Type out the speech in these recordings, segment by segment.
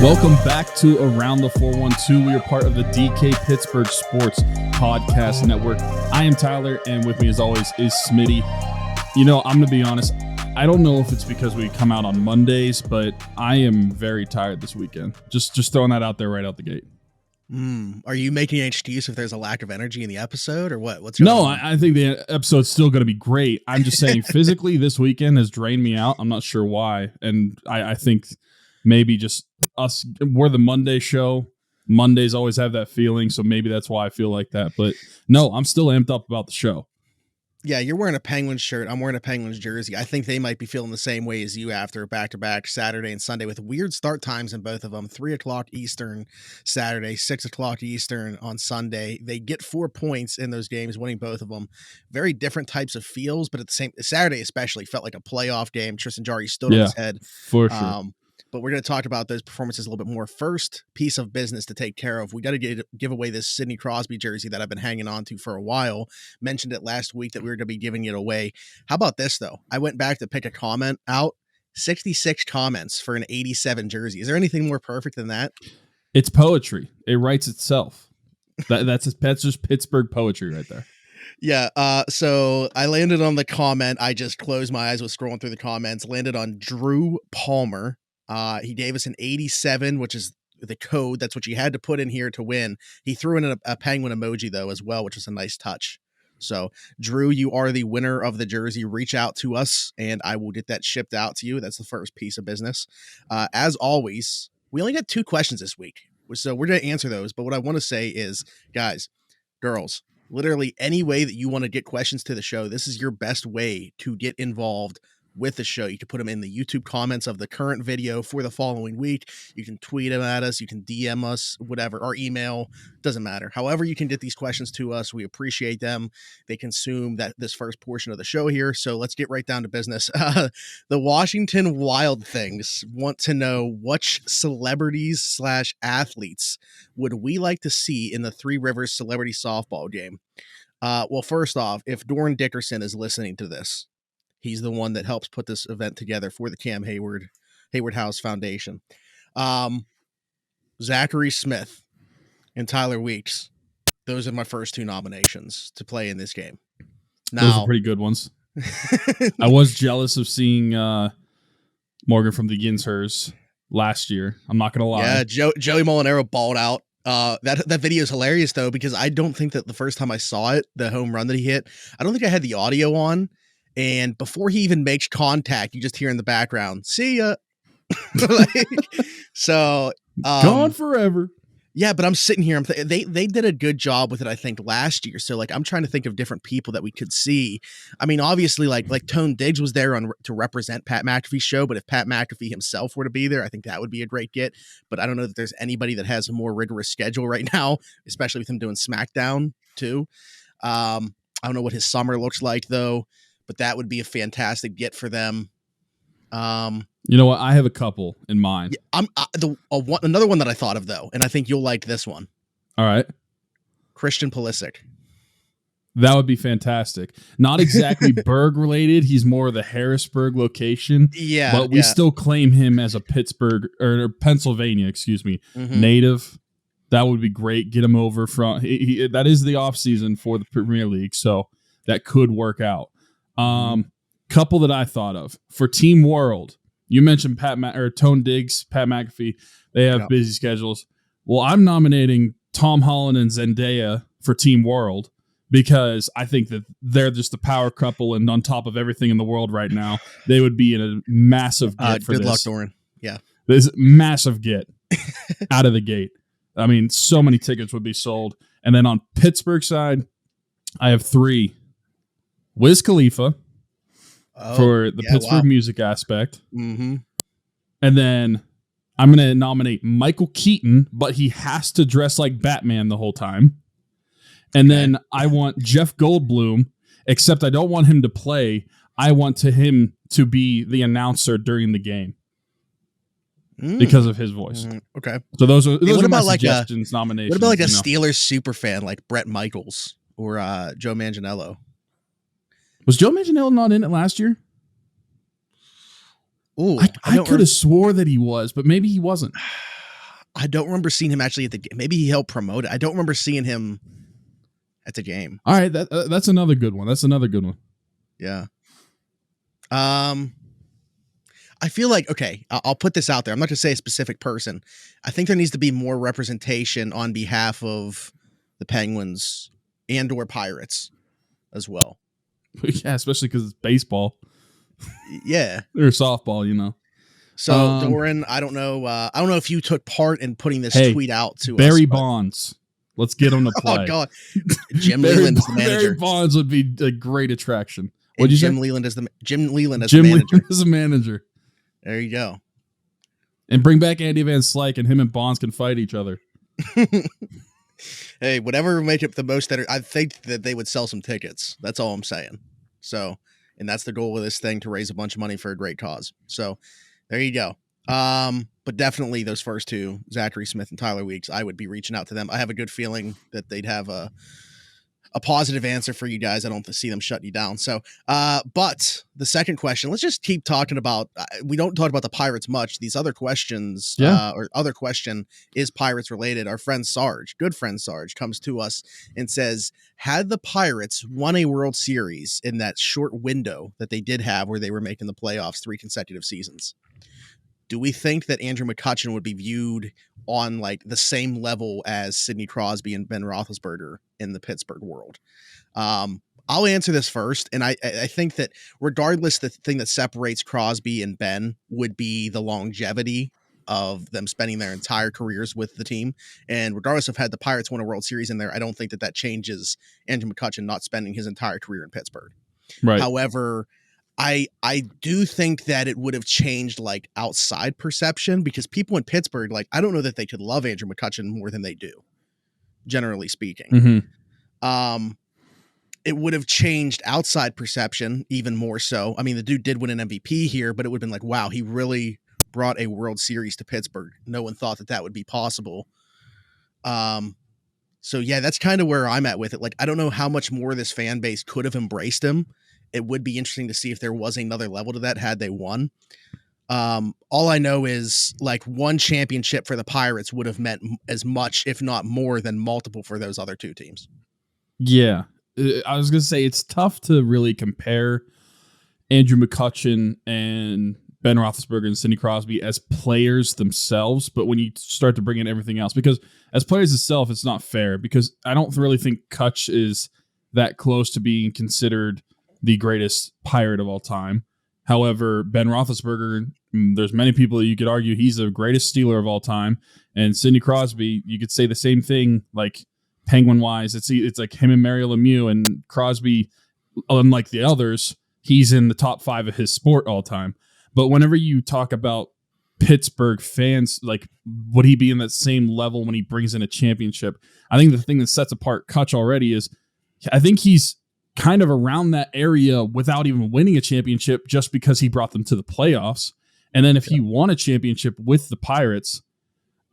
Welcome back to Around the 412. We are part of the DK Pittsburgh Sports Podcast Network. I am Tyler, and with me as always is Smitty. You know, I'm going to be honest. I don't know if it's because we come out on Mondays, but I am very tired this weekend. Just throwing that out there right out the gate. Are you making an excuse if there's a lack of energy in the episode or what? What's going on? I think the episode's still going to be great. I'm just saying physically this weekend has drained me out. I'm not sure why. And I think maybe just us, we're the Monday show. Mondays always have that feeling. So maybe that's why I feel like that. But no, I'm still amped up about the show. Yeah, you're wearing a Penguins shirt. I'm wearing a Penguins jersey. I think they might be feeling the same way as you after back-to-back Saturday and Sunday with weird start times in both of them. 3 o'clock Eastern Saturday, 6 o'clock Eastern on Sunday. They get 4 points in those games, winning both of them. Very different types of feels, but at the same Saturday especially felt like a playoff game. Tristan Jarry stood on his head. For sure. But we're going to talk about those performances a little bit more. First piece of business to take care of. We got to give away this Sidney Crosby jersey that I've been hanging on to for a while. Mentioned it last week that we were going to be giving it away. How about this, though? I went back to pick a comment out. 66 comments for an 87 jersey. Is there anything more perfect than that? It's poetry. It writes itself. That's just Pittsburgh poetry right there. Yeah, so I landed on the comment. I just closed my eyes, was scrolling through the comments, landed on Drew Palmer. He gave us an 87, which is the code. That's what you had to put in here to win. He threw in a penguin emoji, though, as well, which was a nice touch. So, Drew, you are the winner of the jersey. Reach out to us, and I will get that shipped out to you. That's the first piece of business. As always, we only got 2 questions this week, so we're going to answer those. But what I want to say is, guys, girls, literally any way that you want to get questions to the show, this is your best way to get involved with the show. You can put them in the YouTube comments of the current video for the following week. You can tweet them at us. You can DM us, whatever, or email. Doesn't matter. However you can get these questions to us, we appreciate them. They consume this first portion of the show here. So let's get right down to business. The Washington Wild Things want to know which celebrities / athletes would we like to see in the Three Rivers Celebrity Softball game? Well, first off, if Doran Dickerson is listening to this, he's the one that helps put this event together for the Cam Hayward House Foundation. Zachary Smith and Tyler Weeks. Those are my first 2 nominations to play in this game. Now, those are pretty good ones. I was jealous of seeing Morgan from the Ginshers last year. I'm not going to lie. Yeah, Joey Molinaro balled out. That video is hilarious, though, because I don't think that the first time I saw it, the home run that he hit, I don't think I had the audio on. And before he even makes contact, you just hear in the background, "See ya." Gone forever. Yeah, but I'm sitting here. They did a good job with it, I think, last year. So I'm trying to think of different people that we could see. I mean, obviously, like Tone Diggs was there to represent Pat McAfee's show. But if Pat McAfee himself were to be there, I think that would be a great get. But I don't know that there's anybody that has a more rigorous schedule right now, especially with him doing SmackDown too. I don't know what his summer looks like though. But that would be a fantastic get for them. You know what? I have a couple in mind. Another one that I thought of, though, and I think you'll like this one. All right. Christian Palisic. That would be fantastic. Not exactly Berg related. He's more of the Harrisburg location. Yeah. But we still claim him as a Pittsburgh or Pennsylvania, native. That would be great. Get him over from that is the off season for the Premier League. So that could work out. Couple that I thought of for Team World. You mentioned Tone Diggs, Pat McAfee. They have busy schedules. Well, I'm nominating Tom Holland and Zendaya for Team World because I think that they're just the power couple, and on top of everything in the world right now, they would be in a massive get for good this. Good luck, Doran. Yeah, this massive get out of the gate. I mean, so many tickets would be sold. And then on Pittsburgh side, I have 3. Wiz Khalifa for the Pittsburgh music aspect. Mm-hmm. And then I'm going to nominate Michael Keaton, but he has to dress like Batman the whole time. And then I want Jeff Goldblum, except I don't want him to play. I want him to be the announcer during the game because of his voice. Okay. So those are my suggestions, nominations. What about like a Steelers super fan like Brett Michaels or Joe Manganiello? Was Joe Manganiello not in it last year? Ooh, I could have swore that he was, but maybe he wasn't. I don't remember seeing him actually at the game. Maybe he helped promote it. I don't remember seeing him at the game. All right, that's another good one. Yeah. I feel like, okay, I'll put this out there. I'm not going to say a specific person. I think there needs to be more representation on behalf of the Penguins and or Pirates as well. Yeah, especially because it's baseball. Yeah. Or softball, you know. So, Doran, I don't know if you took part in putting this tweet out to Barry us. Bonds. Let's get him to play. Oh, God. Jim Leland is the manager. Barry Bonds would be a great attraction. What'd you say? Jim Leland as the manager. Leland as a manager. There you go. And bring back Andy Van Slyke, and him and Bonds can fight each other. Hey, whatever would make it the most. I think that they would sell some tickets. That's all I'm saying. So, and that's the goal of this thing, to raise a bunch of money for a great cause. So, there you go. But definitely those first two, Zachary Smith and Tyler Weeks, I would be reaching out to them. I have a good feeling that they'd have a positive answer for you guys. I don't see them shutting you down. So, but the second question, let's just keep talking about, we don't talk about the Pirates much. These other questions, or other question is Pirates related. Our friend Sarge, good friend Sarge, comes to us and says, had the Pirates won a World Series in that short window that they did have where they were making the playoffs 3 consecutive seasons, do we think that Andrew McCutchen would be viewed on like the same level as Sidney Crosby and Ben Roethlisberger in the Pittsburgh world? I'll answer this first. And I think that regardless, the thing that separates Crosby and Ben would be the longevity of them spending their entire careers with the team. And regardless of had the Pirates won a World Series in there, I don't think that changes Andrew McCutchen not spending his entire career in Pittsburgh. Right. However, I do think that it would have changed like outside perception, because people in Pittsburgh, like, I don't know that they could love Andrew McCutchen more than they do, generally speaking. Mm-hmm. It would have changed outside perception even more so. I mean, the dude did win an MVP here, but it would have been like, wow, he really brought a World Series to Pittsburgh. No one thought that would be possible. So yeah, that's kind of where I'm at with it. Like, I don't know how much more this fan base could have embraced him. It would be interesting to see if there was another level to that had they won. All I know is like one championship for the Pirates would have meant as much, if not more, than multiple for those other two teams. Yeah. I was going to say, it's tough to really compare Andrew McCutchen and Ben Roethlisberger and Sidney Crosby as players themselves, but when you start to bring in everything else, because as players itself, it's not fair, because I don't really think Kutch is that close to being considered the greatest Pirate of all time. However, Ben Roethlisberger, there's many people that you could argue he's the greatest Steeler of all time, and Sidney Crosby, you could say the same thing, like Penguin-wise. It's like him and Mario Lemieux, and Crosby, unlike the others, he's in the top 5 of his sport all time. But whenever you talk about Pittsburgh fans, like, would he be in that same level when he brings in a championship? I think the thing that sets apart Kutch already is I think he's kind of around that area without even winning a championship, just because he brought them to the playoffs. And then if he won a championship with the Pirates,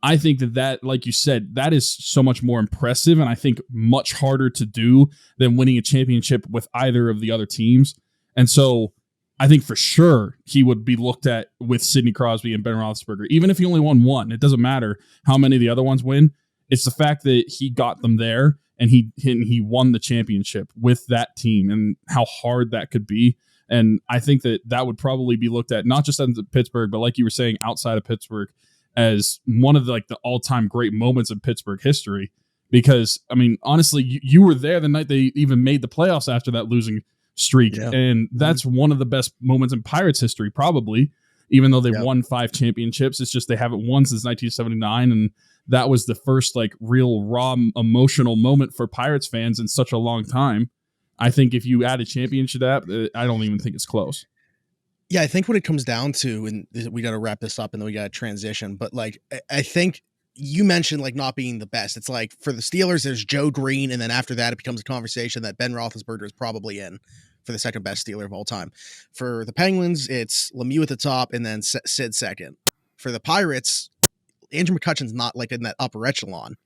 I think that, like you said, that is so much more impressive, and I think much harder to do than winning a championship with either of the other teams. And so I think for sure he would be looked at with Sidney Crosby and Ben Roethlisberger. Even if he only won one, it doesn't matter how many of the other ones win. It's the fact that he got them there, and he won the championship with that team, and how hard that could be. And I think that would probably be looked at not just in Pittsburgh, but like you were saying, outside of Pittsburgh, as one of the all-time great moments in Pittsburgh history. Because, I mean, honestly, you were there the night they even made the playoffs after that losing streak. Yeah. And that's one of the best moments in Pirates history, probably, even though they won 5 championships. It's just they haven't won since 1979. And that was the first like real raw emotional moment for Pirates fans in such a long time. I think if you add a championship to that, I don't even think it's close. Yeah, I think what it comes down to, and we got to wrap this up and then we got to transition, but like, I think you mentioned like not being the best. It's like for the Steelers, there's Joe Green. And then after that, it becomes a conversation that Ben Roethlisberger is probably in for the second best Steeler of all time. For the Penguins, it's Lemieux at the top and then Sid second. For the Pirates, Andrew McCutchen's not like in that upper echelon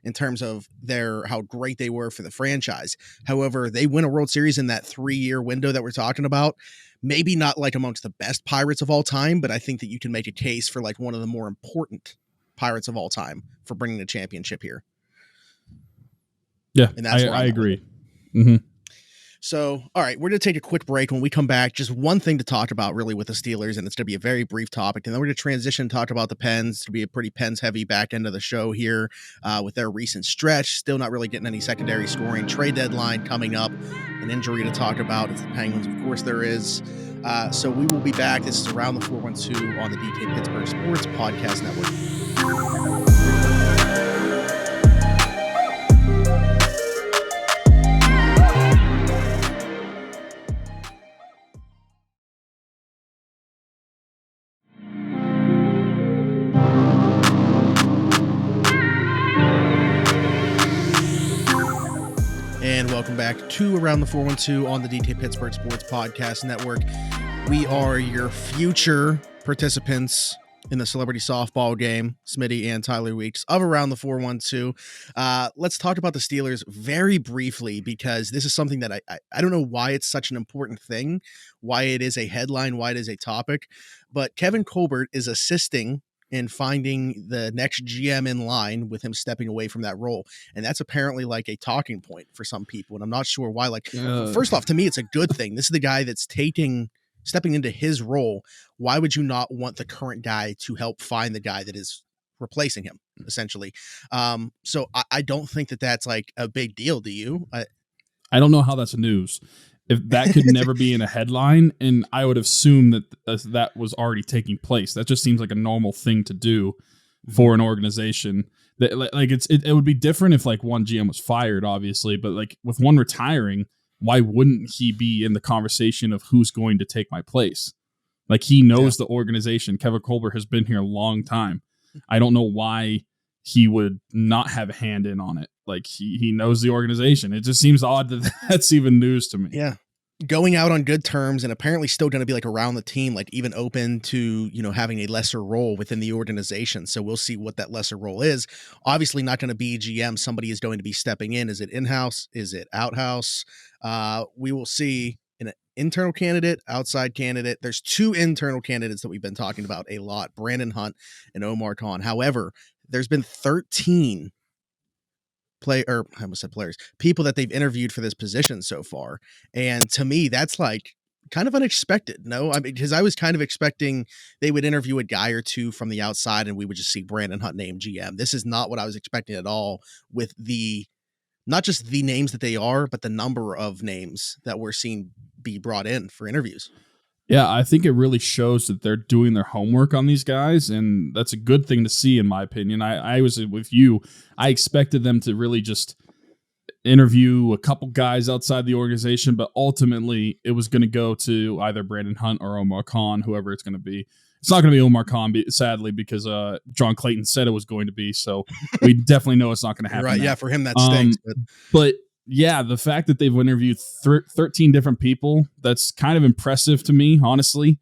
in terms of how great they were for the franchise. However, they win a World Series in that 3-year window that we're talking about. Maybe not like amongst the best Pirates of all time, but I think that you can make a case for like one of the more important Pirates of all time for bringing the championship here. Yeah, and that's where I agree. Mm-hmm. So, all right, we're going to take a quick break. When we come back, just one thing to talk about really with the Steelers, and it's going to be a very brief topic. And then we're going to transition and talk about the Pens. To be a pretty Pens-heavy back end of the show here with their recent stretch. Still not really getting any secondary scoring. Trade deadline coming up. An injury to talk about. It's the Penguins, of course there is. So we will be back. This is Around the 412 on the DK Pittsburgh Sports Podcast Network. And welcome back to Around the 412 on the DK Pittsburgh Sports Podcast Network. We are your future participants in the celebrity softball game, Smitty and Tyler Weeks of Around the 412. Let's talk about the Steelers very briefly, because this is something that I don't know why it's such an important thing, why it is a headline, why it is a topic, but Kevin Colbert is assisting in finding the next GM in line with him stepping away from that role. And that's apparently like a talking point for some people. And I'm not sure why. First off, to me, it's a good thing. This is the guy that's stepping into his role. Why would you not want the current guy to help find the guy that is replacing him, essentially? So I don't think that that's like a big deal. Do you? I don't know how that's news. If that could never be in a headline, and I would assume that that was already taking place. That just seems like a normal thing to do for an organization. That like it would be different if like one GM was fired, obviously, but like with one retiring, why wouldn't he be in the conversation of who's going to take my place? Like he knows the organization. Kevin Colbert has been here a long time. I don't know why he would not have a hand in on it. Like he knows the organization. It just seems odd that that's even news to me. Yeah. Going out on good terms and apparently still going to be like around the team, like even open to, having a lesser role within the organization. So we'll see what that lesser role is. Obviously not going to be GM. Somebody is going to be stepping in. Is it in-house? Is it out-house? We will see an internal candidate, outside candidate. There's two internal candidates that we've been talking about a lot, Brandon Hunt and Omar Khan. However, there's been 13 people that they've interviewed for this position so far. And to me, that's like kind of unexpected. No, I mean, because I was kind of expecting they would interview a guy or two from the outside and we would just see Brandon Hunt named GM. This is not what I was expecting at all, with not just the names that they are, but the number of names that we're seeing be brought in for interviews. Yeah, I think it really shows that they're doing their homework on these guys, and that's a good thing to see, in my opinion. I was with you. I expected them to really just interview a couple guys outside the organization, but ultimately it was going to go to either Brandon Hunt or Omar Khan, whoever it's going to be. It's not going to be Omar Khan, sadly, because John Clayton said it was going to be, so we definitely know it's not going to happen. Right, now. Yeah, for him that stinks. But yeah, the fact that they've interviewed 13 different people, that's kind of impressive to me, honestly.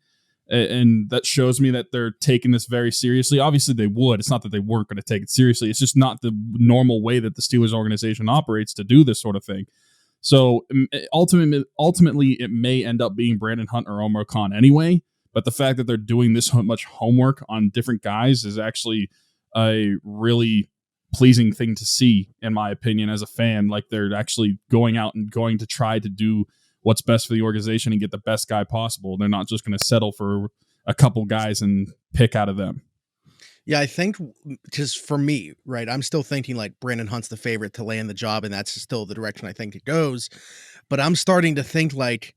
And that shows me that they're taking this very seriously. Obviously, they would. It's not that they weren't going to take it seriously. It's just not the normal way that the Steelers organization operates to do this sort of thing. So ultimately, it may end up being Brandon Hunt or Omar Khan anyway. But the fact that they're doing this much homework on different guys is actually a really pleasing thing to see, in my opinion, as a fan. Like they're actually going out and going to try to do what's best for the organization and get the best guy possible. They're not just going to settle for a couple guys and pick out of them. Yeah, I think because for me, right, I'm still thinking like Brandon Hunt's the favorite to land the job, and that's still the direction I think it goes. But I'm starting to think like,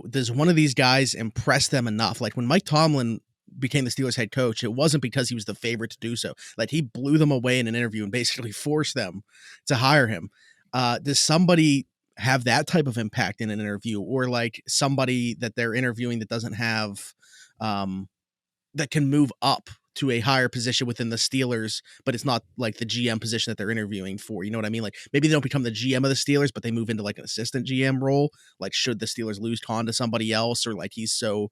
does one of these guys impress them enough? Like when Mike Tomlin became the Steelers head coach, it wasn't because he was the favorite to do so. Like he blew them away in an interview and basically forced them to hire him. Does somebody have that type of impact in an interview, or like somebody that they're interviewing that doesn't have, that can move up to a higher position within the Steelers, but it's not like the GM position that they're interviewing for. You know what I mean? Like maybe they don't become the GM of the Steelers, but they move into like an assistant GM role. Like should the Steelers lose Khan to somebody else, or like he's so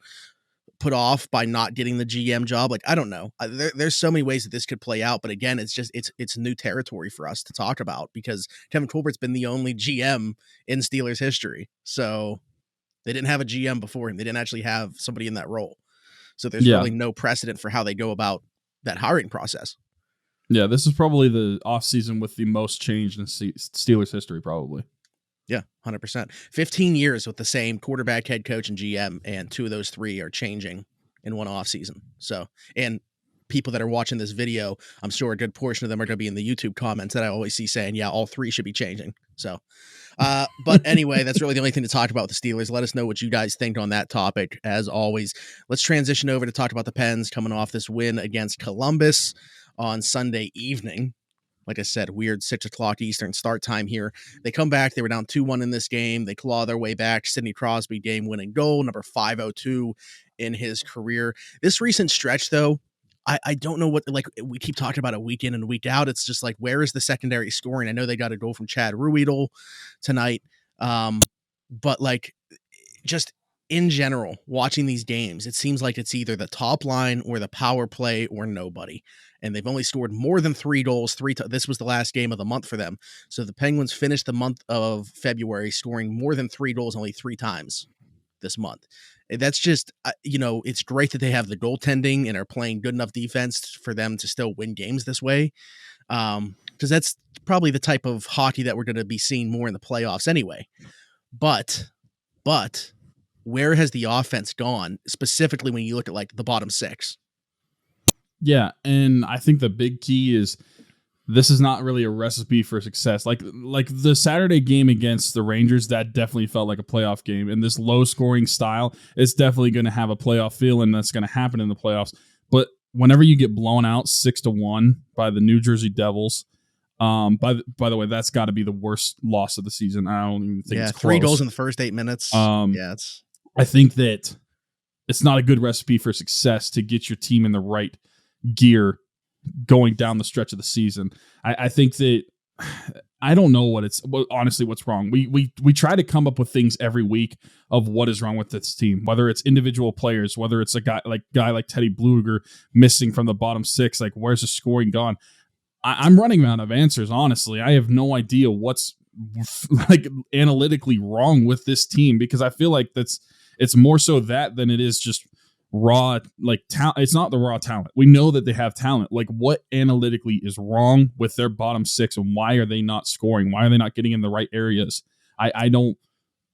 put off by not getting the GM job. Like, I don't know. There's so many ways that this could play out. But again, it's new territory for us to talk about because Kevin Colbert's been the only GM in Steelers history. So they didn't have a GM before him. They didn't actually have somebody in that role. So there's really no precedent for how they go about that hiring process. Yeah, this is probably the offseason with the most change in Steelers history, probably. Yeah, 100%. 15 years with the same quarterback, head coach, and GM, and 2 of those 3 are changing in one offseason. So, and people that are watching this video, I'm sure a good portion of them are going to be in the YouTube comments that I always see saying, yeah, all 3 should be changing. So, but anyway, that's really the only thing to talk about with the Steelers. Let us know what you guys think on that topic. As always, let's transition over to talk about the Pens coming off this win against Columbus on Sunday evening. Like I said, weird 6:00 Eastern start time here. They come back. They were down 2-1 in this game. They claw their way back. Sidney Crosby game-winning goal, number 502 in his career. This recent stretch, though, I don't know what, like, we keep talking about it week in and week out. It's just like, where is the secondary scoring? I know they got a goal from Chad Ruedel tonight. But like, just in general, watching these games, it seems like it's either the top line or the power play or nobody. And they've only scored more than 3 goals this was the last game of the month for them. So the Penguins finished the month of February scoring more than 3 goals only 3 times this month. That's just, it's great that they have the goaltending and are playing good enough defense for them to still win games this way. Because that's probably the type of hockey that we're going to be seeing more in the playoffs anyway. But where has the offense gone, specifically when you look at like the bottom 6? Yeah, and I think the big key is this is not really a recipe for success. Like the Saturday game against the Rangers, that definitely felt like a playoff game. And this low-scoring style, it's definitely going to have a playoff feel, and that's going to happen in the playoffs. But whenever you get blown out 6-1 by the New Jersey Devils, by the way, that's got to be the worst loss of the season. I don't even think it's close. 3 goals in the first 8 minutes. I think that it's not a good recipe for success to get your team in the right gear going down the stretch of the season. I think that I don't know honestly what's wrong. We try to come up with things every week of what is wrong with this team, whether it's individual players, whether it's a guy like Teddy Blueger missing from the bottom 6, like where's the scoring gone? I'm running out of answers, honestly. I have no idea what's like analytically wrong with this team, because I feel like it's more so that than it is just raw talent. It's not the raw talent. We know that they have talent. Like, what analytically is wrong with their bottom 6, and why are they not scoring? Why are they not getting in the right areas? I don't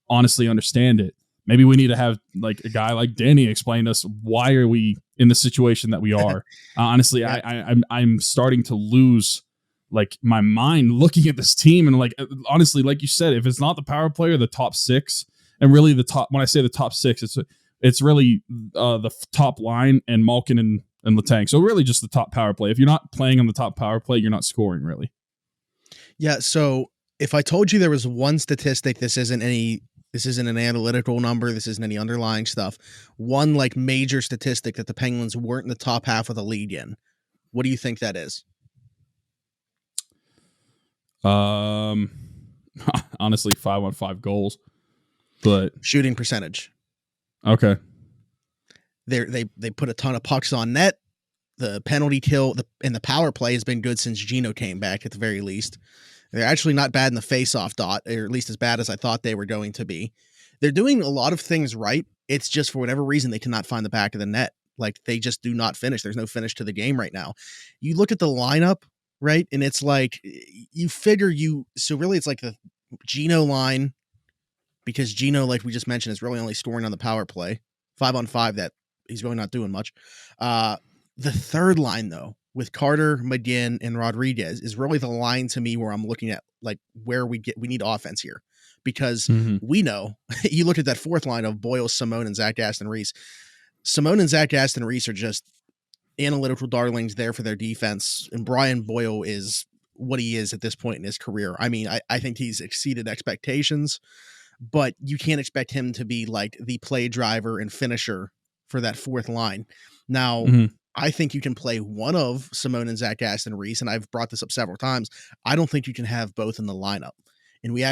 honestly understand it. Maybe we need to have like a guy like Danny explain to us why are we in the situation that we are. Honestly, yeah. I'm starting to lose like my mind looking at this team, and like honestly, like you said, if it's not the power play or the top 6, and really the top, when I say the top 6, it's really the top line and Malkin and Letang. So really just the top power play. If you're not playing on the top power play, you're not scoring really. Yeah. So if I told you there was one statistic, this isn't an analytical number, this isn't any underlying stuff, one like major statistic that the Penguins weren't in the top half of the league in, what do you think that is? Honestly, 5-on-5 goals, but shooting percentage. Okay. They put a ton of pucks on net. The penalty kill and the power play has been good since Gino came back, at the very least. They're actually not bad in the face-off dot, or at least as bad as I thought they were going to be. They're doing a lot of things right. It's just for whatever reason they cannot find the back of the net. Like, they just do not finish. There's no finish to the game right now. You look at the lineup, right? And it's like, so really it's like the Gino line, because Gino, like we just mentioned, is really only scoring on the power play. 5-on-5, that he's really not doing much. The third line, though, with Carter, McGinn, and Rodriguez, is really the line to me where I'm looking at like where we need offense here, because we know you look at that fourth line of Boyle, Simone, and Zach Aston-Reese. Simone and Zach Aston-Reese are just analytical darlings there for their defense, and Brian Boyle is what he is at this point in his career. I mean, I think he's exceeded expectations, but you can't expect him to be like the play driver and finisher for that fourth line. Now, I think you can play one of Simone and Zach Aston-Reese, and I've brought this up several times. I don't think you can have both in the lineup. And we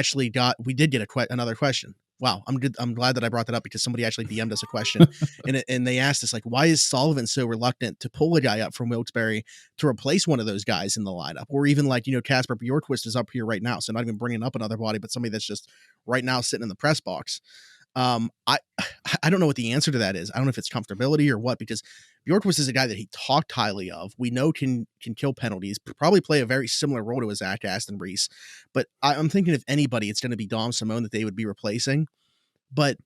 did get another question. Wow, I'm glad that I brought that up, because somebody actually DM'd us a question, and they asked us, like, why is Sullivan so reluctant to pull a guy up from Wilkes-Barre to replace one of those guys in the lineup? Or even like, Casper Bjorkquist is up here right now, so not even bringing up another body, but somebody that's just right now sitting in the press box. I I don't know what the answer to that is. I don't know if it's comfortability or what, because Bjorkquist is a guy that he talked highly of. We know can kill penalties, probably play a very similar role to Zach Aston Reese. But I'm thinking if anybody, it's going to be Dom Simone that they would be replacing. But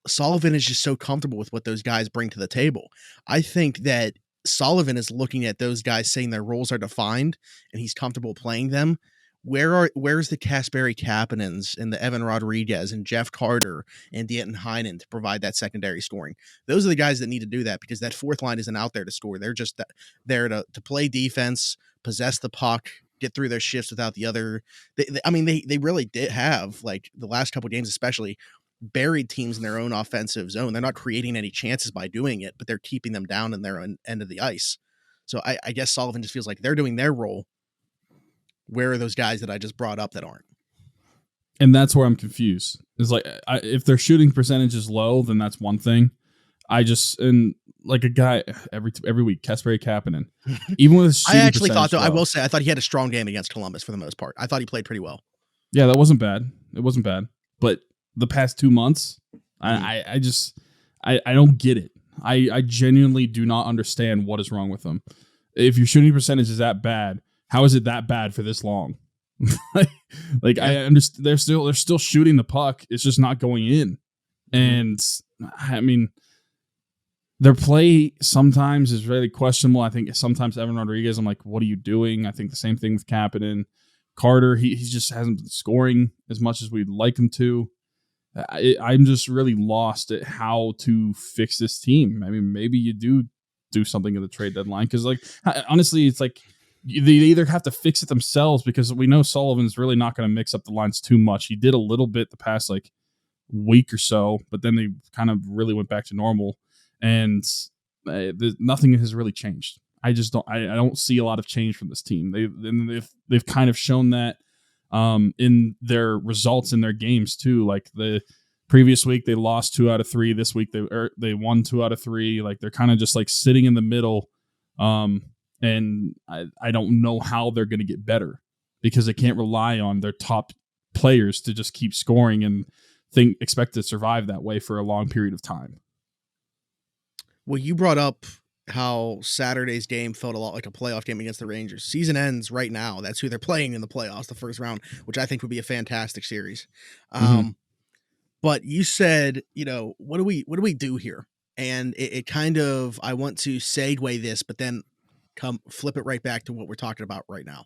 Sullivan is just so comfortable with what those guys bring to the table. I think that Sullivan is looking at those guys saying their roles are defined and he's comfortable playing them. Where's the Kasperi Kapanens and the Evan Rodriguez and Jeff Carter and Danton Heinen to provide that secondary scoring? Those are the guys that need to do that, because that fourth line isn't out there to score. They're just there to play defense, possess the puck, get through their shifts without the other. They really did have, like, the last couple of games especially, buried teams in their own offensive zone. They're not creating any chances by doing it, but they're keeping them down in their own end of the ice. So I guess Sullivan just feels like they're doing their role. Where are those guys that I just brought up that aren't? And that's where I'm confused. It's like, if their shooting percentage is low, then that's one thing. And like a guy every week, Kasperi Kapanen, even with his shooting I actually thought, though, low, I will say, I thought he had a strong game against Columbus for the most part. I thought he played pretty well. Yeah, that wasn't bad. It wasn't bad. But the past 2 months, I don't get it. I genuinely do not understand what is wrong with them. If your shooting percentage is that bad, how is it that bad for this long? I understand they're still shooting the puck. It's just not going in. And I mean, their play sometimes is really questionable. I think sometimes Evan Rodriguez, I'm like, what are you doing? I think the same thing with Kapanen. Carter, he just hasn't been scoring as much as we'd like him to. I'm just really lost at how to fix this team. I mean, maybe you do something at the trade deadline, because, like, honestly, it's like they either have to fix it themselves, because we know Sullivan's really not going to mix up the lines too much. He did a little bit the past like week or so, but then they kind of really went back to normal, and nothing has really changed. I don't see a lot of change from this team. They've kind of shown that in their results in their games too. Like the previous week, they lost 2 out of 3. This week they won 2 out of 3. Like they're kind of just like sitting in the middle. And I don't know how they're going to get better, because they can't rely on their top players to just keep scoring and expect to survive that way for a long period of time. Well, you brought up how Saturday's game felt a lot like a playoff game against the Rangers. Season ends right now. That's who they're playing in the playoffs, the first round, which I think would be a fantastic series. But you said, what do we do here? And it kind of, I want to segue this, but then flip it right back to what we're talking about right now.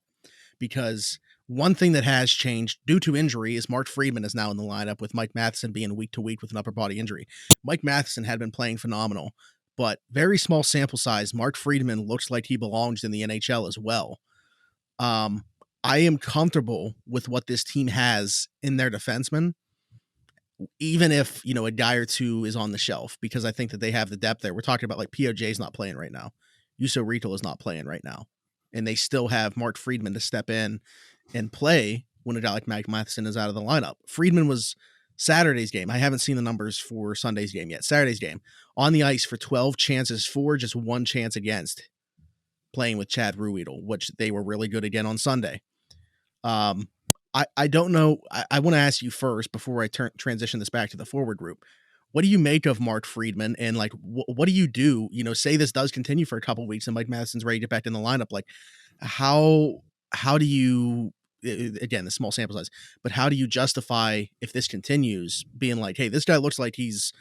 Because one thing that has changed due to injury is Mark Friedman is now in the lineup, with Mike Matheson being week to week with an upper body injury. Mike Matheson had been playing phenomenal, but very small sample size. Mark Friedman looks like he belongs in the NHL as well. I am comfortable with what this team has in their defensemen, even if, a guy or two is on the shelf, because I think that they have the depth there. We're talking about, like, POJ's not playing right now. Juuso Rietl is not playing right now. And they still have Mark Friedman to step in and play when a guy like Mike Matheson is out of the lineup. Friedman was Saturday's game. I haven't seen the numbers for Sunday's game yet. Saturday's game, on the ice for 12 chances for, just 1 chance against, playing with Chad Ruhwedel, which they were really good again on Sunday. I don't know. I want to ask you first, before I transition this back to the forward group. What do you make of Mark Friedman, and, like, what do you do? Say this does continue for a couple of weeks and Mike Matheson's ready to get back in the lineup. Like, how do you, again, the small sample size, but how do you justify, if this continues, being like, hey, this guy looks like he's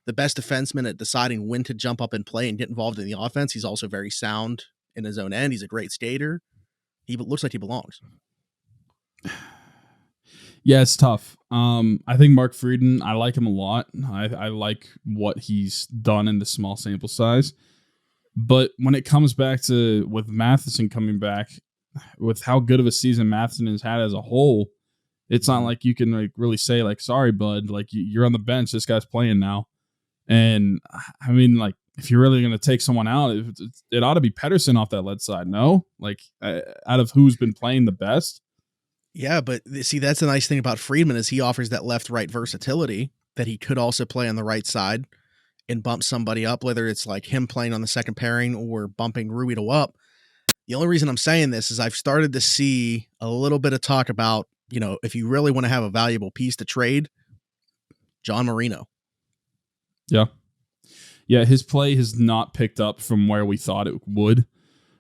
the best defenseman at deciding when to jump up and play and get involved in the offense. He's also very sound in his own end. He's a great skater. He looks like he belongs. Yeah, it's tough. I think Mark Friedman, I like him a lot. I like what he's done in the small sample size. But when it comes back to, with Matheson coming back, with how good of a season Matheson has had as a whole, it's not like you can, like, really say, like, sorry, bud, like, you're on the bench, this guy's playing now. And I mean, like, if you're really going to take someone out, it ought to be Pettersson off that left side, no? Like, out of who's been playing the best. Yeah, but see, that's the nice thing about Friedman, is he offers that left-right versatility, that he could also play on the right side and bump somebody up, whether it's like him playing on the second pairing or bumping Ruhwedel up. The only reason I'm saying this is I've started to see a little bit of talk about, if you really want to have a valuable piece to trade, John Marino. Yeah. Yeah, his play has not picked up from where we thought it would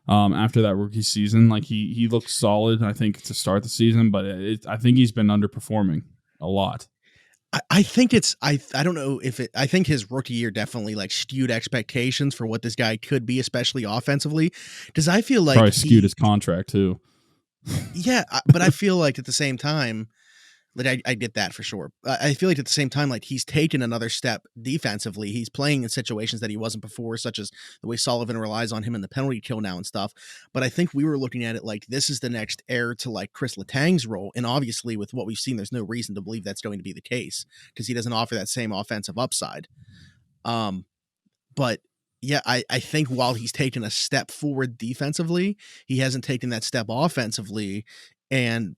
after that rookie season. Like, he looked solid, I think, to start the season, but I think he's been underperforming a lot. I think it's I don't know if it I think his rookie year definitely like skewed expectations for what this guy could be, especially offensively. Because I feel like Probably skewed his contract too. Yeah, but I feel like at the same time, like I get that for sure. I feel like at the same time, like he's taken another step defensively. He's playing in situations that he wasn't before, such as the way Sullivan relies on him in the penalty kill now and stuff. But I think we were looking at it like this is the next heir to like Chris Letang's role. And obviously with what we've seen, there's no reason to believe that's going to be the case because he doesn't offer that same offensive upside. But yeah, I think while he's taken a step forward defensively, he hasn't taken that step offensively. And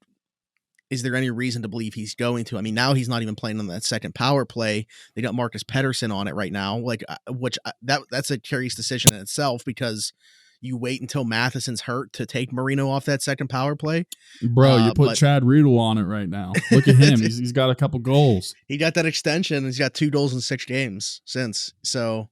is there any reason to believe he's going to? I mean, now he's not even playing on that second power play. They got Marcus Pettersson on it right now, that's a curious decision in itself because you wait until Matheson's hurt to take Marino off that second power play. Bro, you put Chad Riedel on it right now. Look at him. he's got a couple goals. He got that extension. He's got 2 goals in 6 games since. So,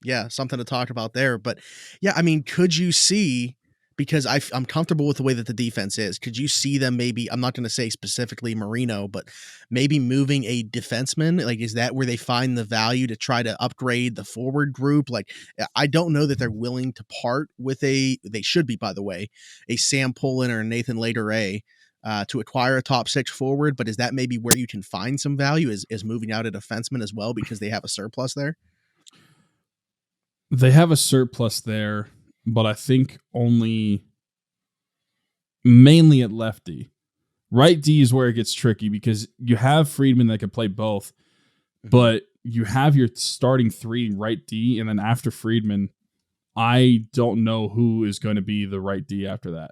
yeah, something to talk about there. But, yeah, I mean, could you see... Because I'm comfortable with the way that the defense is. Could you see them maybe, I'm not going to say specifically Marino, but maybe moving a defenseman? Like, is that where they find the value to try to upgrade the forward group? Like, I don't know that they're willing to part with they should be, by the way, a Sam Pullen or Nathan Lederer to acquire a top 6 forward. But is that maybe where you can find some value is moving out a defenseman as well because they have a surplus there? They have a surplus there. But I think mainly at lefty. Right D is where it gets tricky because you have Friedman that can play both, but you have your starting 3 right D, and then after Friedman, I don't know who is going to be the right D after that.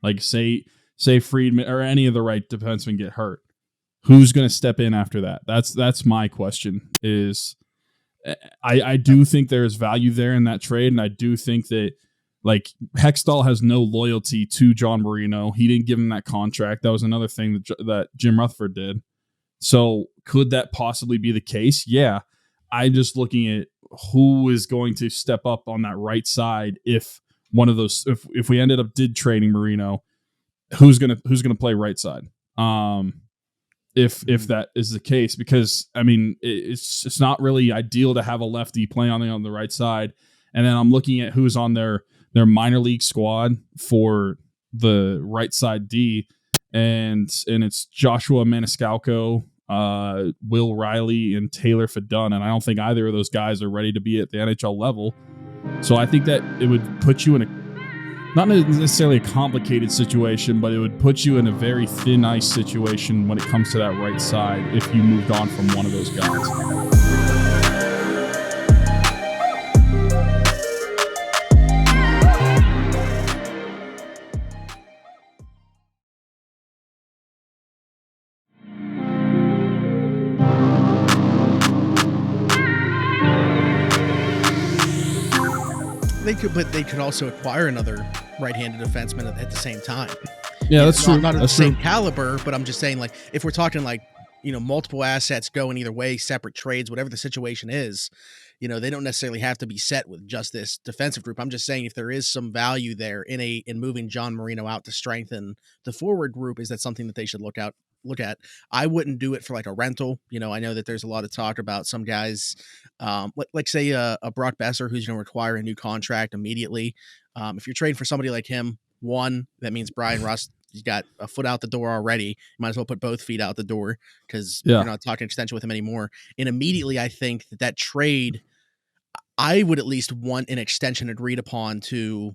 Like, say Friedman or any of the right defensemen get hurt. Who's going to step in after that? That's my question is... I do think there is value there in that trade, and I do think that like Hextall has no loyalty to John Marino. He didn't give him that contract. That was another thing that Jim Rutherford did. So could that possibly be the case? Yeah. I'm just looking at who is going to step up on that right side if one of those if we ended up trading Marino, who's gonna play right side? If that is the case, because I mean it's not really ideal to have a lefty play on the right side, and then I'm looking at who's on their minor league squad for the right side D, and it's Joshua Maniscalco, Will Riley, and Taylor Fadun, and I don't think either of those guys are ready to be at the NHL level. So I think that it would put you in a not necessarily a complicated situation, but it would put you in a very thin ice situation when it comes to that right side if you moved on from one of those guys. They could also acquire another right-handed defenseman at the same time. Yeah, that's true. Not at the same caliber, but I'm just saying, like, if we're talking like, multiple assets going either way, separate trades, whatever the situation is, they don't necessarily have to be set with just this defensive group. I'm just saying if there is some value there in moving John Marino out to strengthen the forward group, is that something that they should look at? I wouldn't do it for like a rental. I know that there's a lot of talk about some guys, like say a Brock Besser who's going to require a new contract immediately. If you're trading for somebody like him, one, that means Brian Rust, he's got a foot out the door already. You might as well put both feet out the door because you're not talking extension with him anymore. And immediately, I think that trade, I would at least want an extension agreed upon to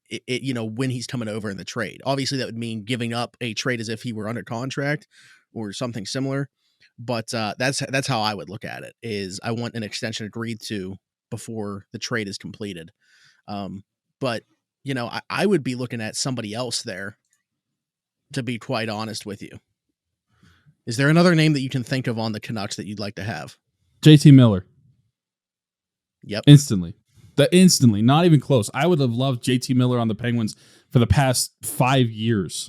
when he's coming over in the trade. Obviously, that would mean giving up a trade as if he were under contract or something similar. But that's how I would look at it. Is I want an extension agreed to before the trade is completed. But I would be looking at somebody else there. To be quite honest with you, is there another name that you can think of on the Canucks that you'd like to have? JT Miller. Yep, instantly. Not even close. I would have loved JT Miller on the Penguins for the past 5 years.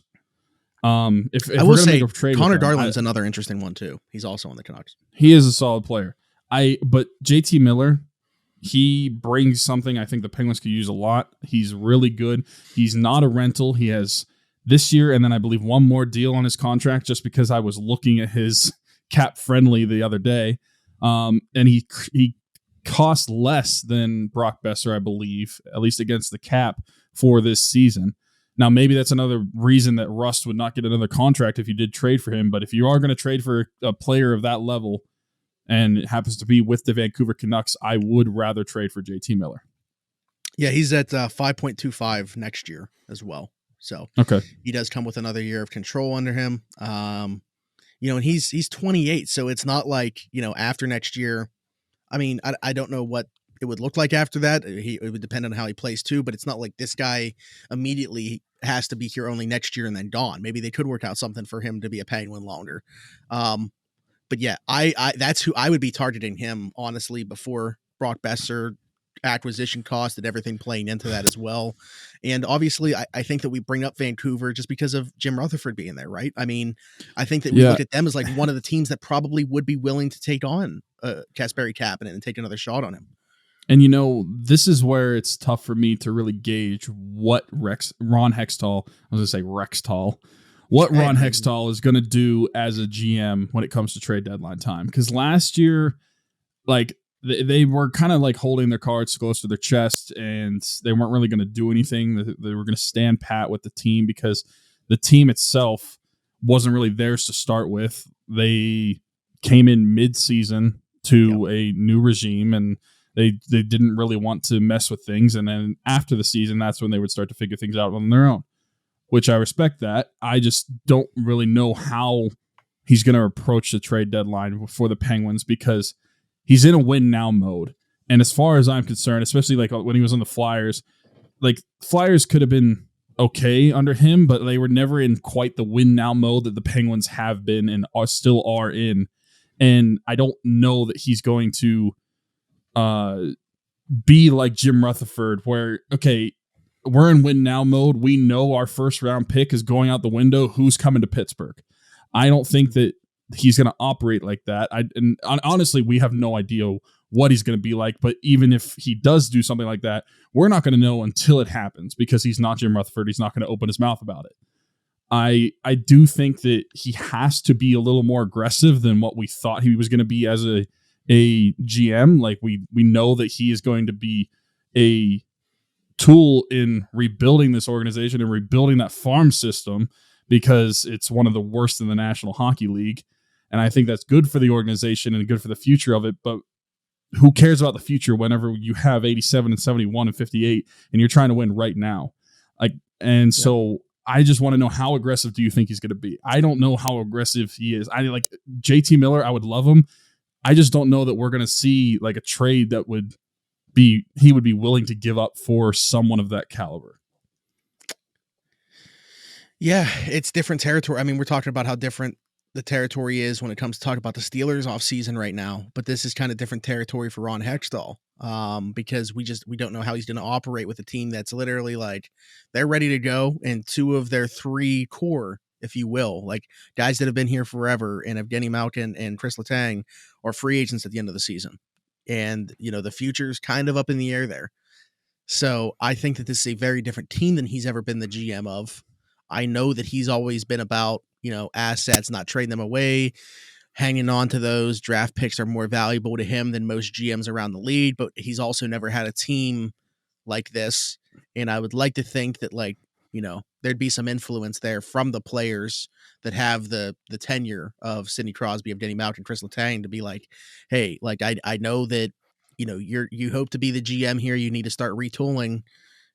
If I will say, Connor Darling's another interesting one too. He's also on the Canucks. He is a solid player. But JT Miller, he brings something I think the Penguins could use a lot. He's really good. He's not a rental. He has this year and then I believe one more deal on his contract just because I was looking at his cap friendly the other day. And he cost less than Brock Besser, I believe, at least against the cap for this season. Now, maybe that's another reason that Rust would not get another contract if you did trade for him. But if you are going to trade for a player of that level, and it happens to be with the Vancouver Canucks, I would rather trade for JT Miller. Yeah, he's at 5.25 next year as well. So okay, he does come with another year of control under him. And he's 28, so it's not like, after next year. I mean, I don't know what it would look like after that. It would depend on how he plays too, but it's not like this guy immediately has to be here only next year and then gone. Maybe they could work out something for him to be a Penguin longer. But yeah, I that's who I would be targeting him, honestly, before Brock Besser, acquisition cost and everything playing into that as well. And obviously I think that we bring up Vancouver just because of Jim Rutherford being there, right? I mean, I think that we look at them as like one of the teams that probably would be willing to take on Kasperi Kapanen and take another shot on him. And this is where it's tough for me to really gauge what Ron Hextall, what Ron Hextall is going to do as a GM when it comes to trade deadline time. Because last year, they were kind of like holding their cards close to their chest and they weren't really going to do anything. They were going to stand pat with the team because the team itself wasn't really theirs to start with. They came in mid-season to a new regime and they didn't really want to mess with things. And then after the season, that's when they would start to figure things out on their own, which I respect that. I just don't really know how he's going to approach the trade deadline for the Penguins because he's in a win now mode. And as far as I'm concerned, especially like when he was on the Flyers, like Flyers could have been okay under him, but they were never in quite the win now mode that the Penguins have been and still are in. And I don't know that he's going to be like Jim Rutherford where, okay, we're in win now mode. We know our first round pick is going out the window. Who's coming to Pittsburgh? I don't think that he's going to operate like that. And honestly, we have no idea what he's going to be like. But even if he does do something like that, we're not going to know until it happens because he's not Jim Rutherford. He's not going to open his mouth about it. I do think that he has to be a little more aggressive than what we thought he was going to be as a GM. Like we know that he is going to be a tool in rebuilding this organization and rebuilding that farm system because it's one of the worst in the National Hockey League. And I think that's good for the organization and good for the future of it. But who cares about the future whenever you have 87 and 71 and 58 and you're trying to win right now? So I just want to know, how aggressive do you think he's going to be? I don't know how aggressive he is. I like JT Miller. I would love him. I just don't know that we're going to see like a trade that he would be willing to give up for someone of that caliber. Yeah, it's different territory. I mean, we're talking about how different the territory is when it comes to talking about the Steelers off season right now, but this is kind of different territory for Ron Hextall because we don't know how he's going to operate with a team that's literally like they're ready to go, and two of their three core, if you will, like guys that have been here forever, and Evgeny Malkin and Chris Letang are free agents at the end of the season, and the future's kind of up in the air there. So I think that this is a very different team than he's ever been the GM of. I know that he's always been about, assets, not trading them away, hanging on to those. Draft picks are more valuable to him than most GMs around the league, but he's also never had a team like this. And I would like to think that there'd be some influence there from the players that have the tenure of Sidney Crosby, of Evgeny Malkin, Chris Letang to be like, hey, like I know that, you hope to be the GM here. You need to start retooling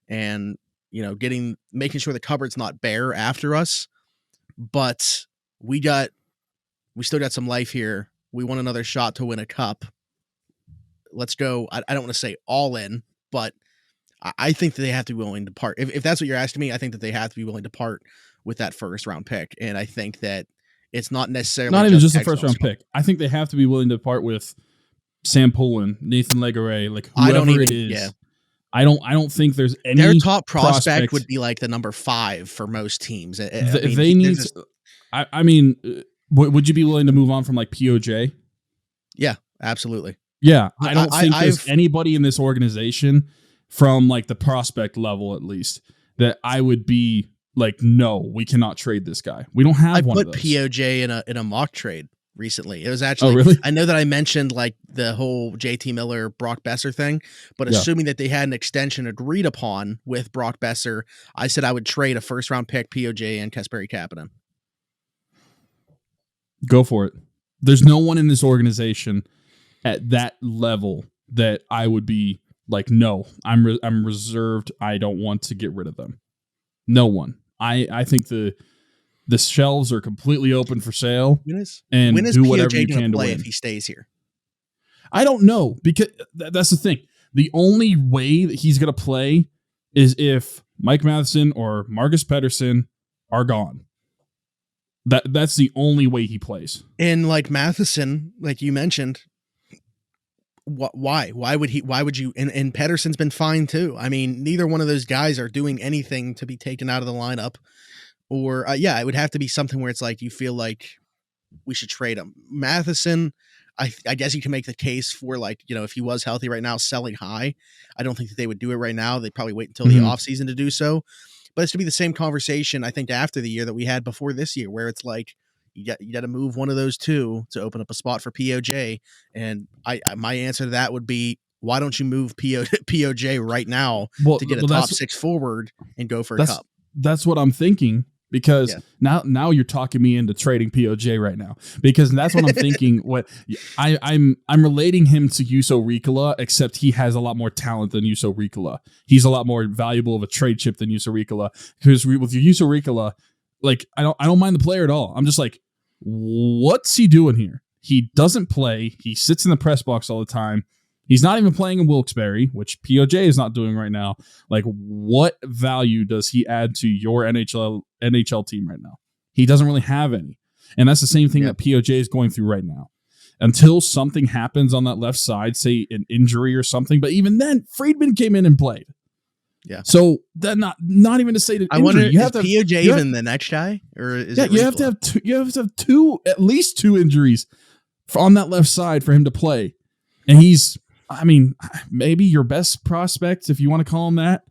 and, making sure the cupboard's not bare after us, but we still got some life here. We want another shot to win a cup. Let's go. I don't want to say all in, but I think that they have to be willing to part. If that's what you're asking me, I think that they have to be willing to part with that first round pick. And I think that it's not necessarily not even just a first round pick. I think they have to be willing to part with Sam Poulin, Nathan Legare, like whoever it is. Yeah. I don't think there's any. Their top prospect would be like the number 5 for most teams. I mean, would you be willing to move on from like POJ? Yeah, absolutely. Yeah, I don't think there's anybody in this organization from like the prospect level, at least, that I would be like, no, we cannot trade this guy. We don't have one of those. I put POJ in a mock trade recently. It was actually, oh, really? I know that I mentioned like the whole JT Miller, Brock Besser thing, but assuming that they had an extension agreed upon with Brock Besser, I said I would trade a first round pick, POJ, and Kasperi Kapanen. Go for it. There's no one in this organization at that level that I would be like, no, I'm reserved. I don't want to get rid of them. No one. I think the shelves are completely open for sale. When is do whatever POJ you can to play if he stays here? I don't know, because that's the thing. The only way that he's going to play is if Mike Matheson or Marcus Pettersson are gone. That's the only way he plays. And like Matheson, like you mentioned, why would you? And Pettersson's been fine too. I mean, neither one of those guys are doing anything to be taken out of the lineup. Or it would have to be something where it's like you feel like we should trade him. Matheson, I guess you can make the case for like, you know, if he was healthy right now, selling high. I don't think that they would do it right now. They'd probably wait until the offseason to do so. But it's to be the same conversation, I think, after the year that we had before this year, where it's like you got to move one of those two to open up a spot for POJ. And my answer to that would be, why don't you move POJ right now to get a top six forward and go for a cup? That's what I'm thinking. Because now you're talking me into trading POJ right now, because that's what I'm thinking. What I'm relating him to Juuso Riikola, except he has a lot more talent than Juuso Riikola. He's a lot more valuable of a trade chip than Juuso Riikola. Because with Juuso Riikola, like I don't mind the player at all. I'm just like, what's he doing here? He doesn't play. He sits in the press box all the time. He's not even playing in Wilkes-Barre, which POJ is not doing right now. Like, what value does he add to your NHL team right now? He doesn't really have any. And that's the same thing that POJ is going through right now. Until something happens on that left side, say an injury or something. But even then, Friedman came in and played. Yeah. So that not even to say that. I wonder, is POJ even the next guy, or is it? You have to have two, at least two injuries on that left side for him to play, and he's. I mean, maybe your best prospect, if you want to call him that.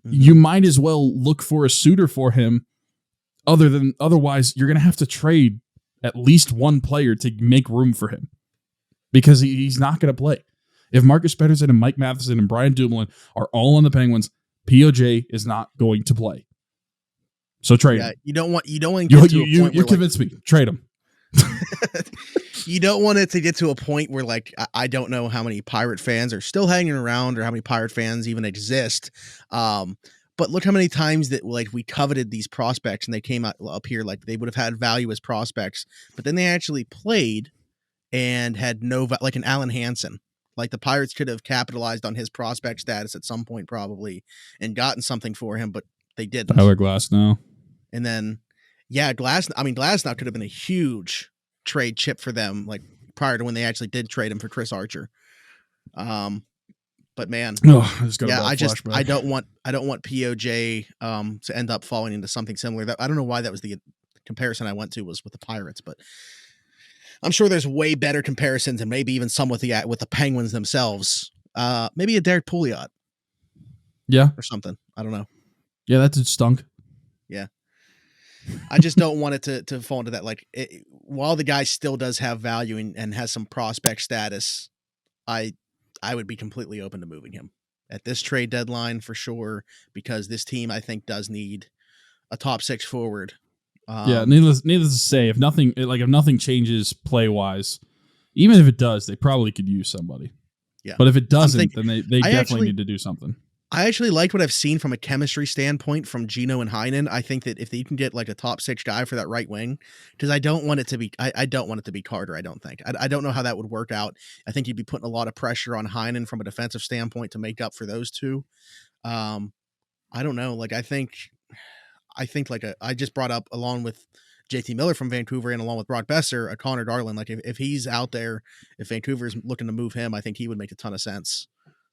You might as well look for a suitor for him. Otherwise, you're going to have to trade at least one player to make room for him, because he's not going to play. If Marcus Pettersson and Mike Matheson and Brian Dumoulin are all on the Penguins, POJ is not going to play. So trade him. You don't want to get to a point you convinced me. Trade him. You don't want it to get to a point where, like, I don't know how many Pirate fans are still hanging around or how many Pirate fans even exist. But look how many times that, like, we coveted these prospects and they came up here like they would have had value as prospects, but then they actually played and had no, like an Alan Hansen. Like, the Pirates could have capitalized on his prospect status at some point probably and gotten something for him, but they didn't. Tyler Glasnow. And then, Glasnow could have been a huge trade chip for them, like prior to when they actually did trade him for Chris Archer. But man, I don't want POJ to end up falling into something similar. I don't know why that was the comparison I went to was with the Pirates, but I'm sure there's way better comparisons, and maybe even some with the Penguins themselves. Maybe a Derek Pouliot, or something. I don't know. Yeah, that dude stunk. Yeah. I just don't want it to fall into that. Like, while the guy still does have value and has some prospect status, I would be completely open to moving him at this trade deadline for sure, because this team, I think, does need a top six forward. Needless to say, if nothing changes play wise, even if it does, they probably could use somebody. Yeah, but if it doesn't, then they definitely need to do something. I actually liked what I've seen from a chemistry standpoint from Gino and Heinen. I think that if you can get like a top six guy for that right wing, because I don't want it to be Carter. I don't think. I don't know how that would work out. I think you'd be putting a lot of pressure on Heinen from a defensive standpoint to make up for those two. I don't know. Like, I think like I just brought up, along with JT Miller from Vancouver and along with Brock Besser, a Connor Darlin. Like, if he's out there, if Vancouver's looking to move him, I think he would make a ton of sense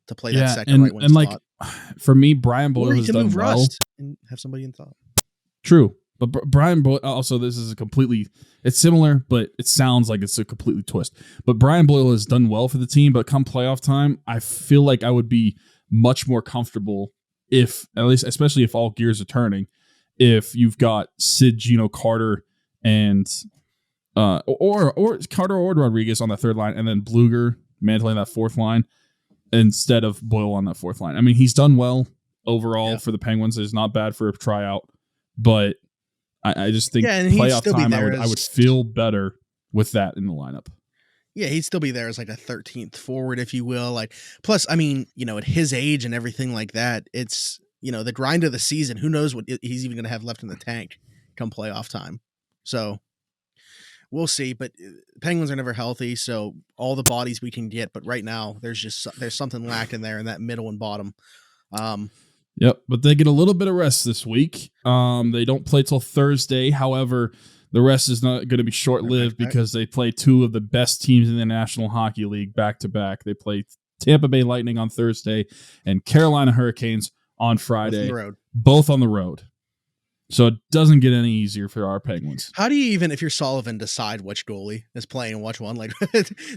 to play that second right wing slot. Like, for me, Brian Boyle has done well. And have somebody in top. True. But Brian Boyle, also, this is it's similar, but it sounds like it's a completely twist. But Brian Boyle has done well for the team, but come playoff time, I feel like I would be much more comfortable if, at least, especially if all gears are turning, if you've got Sid, Gino, Carter, and or Carter or Rodriguez on that third line, and then Bluger mantling that fourth line instead of Boyle on that fourth line. I mean, he's done well overall for the Penguins. It's not bad for a tryout, but I just think playoff time, I would feel better with that in the lineup. Yeah, he'd still be there as like a 13th forward, if you will. Like, plus, I mean, at his age and everything like that, it's, the grind of the season. Who knows what he's even going to have left in the tank come playoff time. So we'll see. But Penguins are never healthy, so all the bodies we can get. But right now, there's something lacking there in that middle and bottom. Yep, but they get a little bit of rest this week. They don't play till Thursday. However, the rest is not going to be short-lived because they play two of the best teams in the National Hockey League back-to-back. They play Tampa Bay Lightning on Thursday and Carolina Hurricanes on Friday, both on the road. So it doesn't get any easier for our Penguins. How do you even, if you're Sullivan, decide which goalie is playing and which one? Like,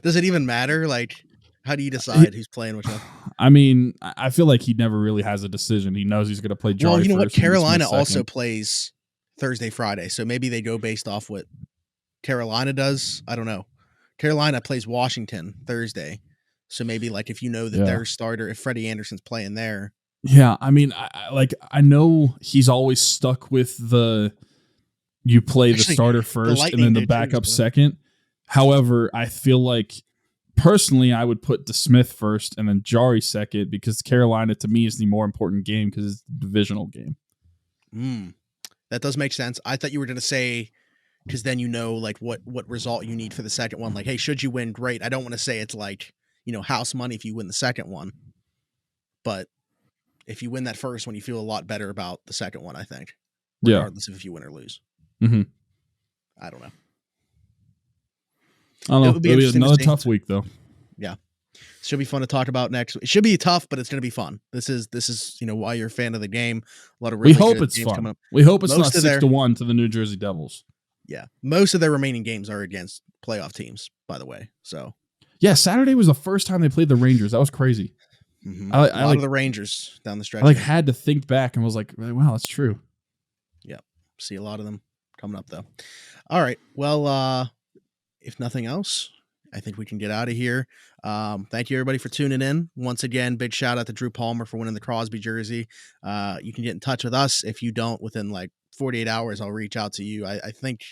does it even matter? Like, how do you decide who's playing which one? I mean, I feel like he never really has a decision. He knows he's going to play Jarry. Well, you know what? Carolina also plays Thursday, Friday. So maybe they go based off what Carolina does. I don't know. Carolina plays Washington Thursday. So maybe like if that their starter, if Freddie Anderson's playing there. Yeah. I mean, I know he's always stuck with you play the starter first and then the backup second. However, I feel like personally, I would put DeSmith first and then Jarry second because Carolina, to me, is the more important game because it's the divisional game. That does make sense. I thought you were going to say, because then like what result you need for the second one. Like, hey, should you win, great. I don't want to say it's like, house money if you win the second one. But if you win that first one, you feel a lot better about the second one, I think. Regardless of if you win or lose. Mm-hmm. I don't know. It'll be another tough week, though. Yeah. Should be fun to talk about next. It should be tough, but it's going to be fun. This is why you're a fan of the game. A lot of really good games fun. Coming up. We hope it's not 6-1 to the New Jersey Devils. Yeah. Most of their remaining games are against playoff teams, by the way. So yeah, Saturday was the first time they played the Rangers. That was crazy. Mm-hmm. A lot of the Rangers down the stretch. I had to think back and was like, wow, that's true. Yeah. See a lot of them coming up, though. All right. Well, if nothing else, I think we can get out of here. Thank you, everybody, for tuning in. Once again, big shout out to Drew Palmer for winning the Crosby jersey. You can get in touch with us. If you don't, within like 48 hours, I'll reach out to you. I think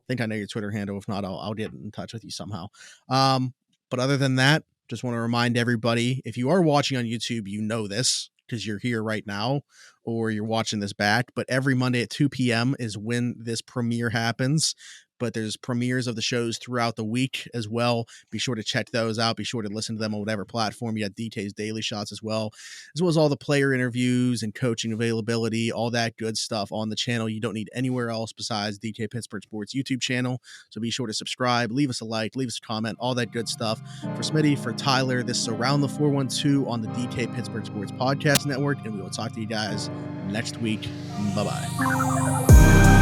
I know your Twitter handle. If not, I'll get in touch with you somehow. But other than that, just want to remind everybody, if you are watching on YouTube, you know this because you're here right now or you're watching this back. But every Monday at 2 p.m. is when this premiere happens. But there's premieres of the shows throughout the week as well. Be sure to check those out. Be sure to listen to them on whatever platform. You got DK's Daily Shots as well as all the player interviews and coaching availability, all that good stuff on the channel. You don't need anywhere else besides DK Pittsburgh Sports YouTube channel. So be sure to subscribe, leave us a like, leave us a comment, all that good stuff. For Smitty, for Tyler, this is Around the 412 on the DK Pittsburgh Sports Podcast Network, and we will talk to you guys next week. Bye-bye.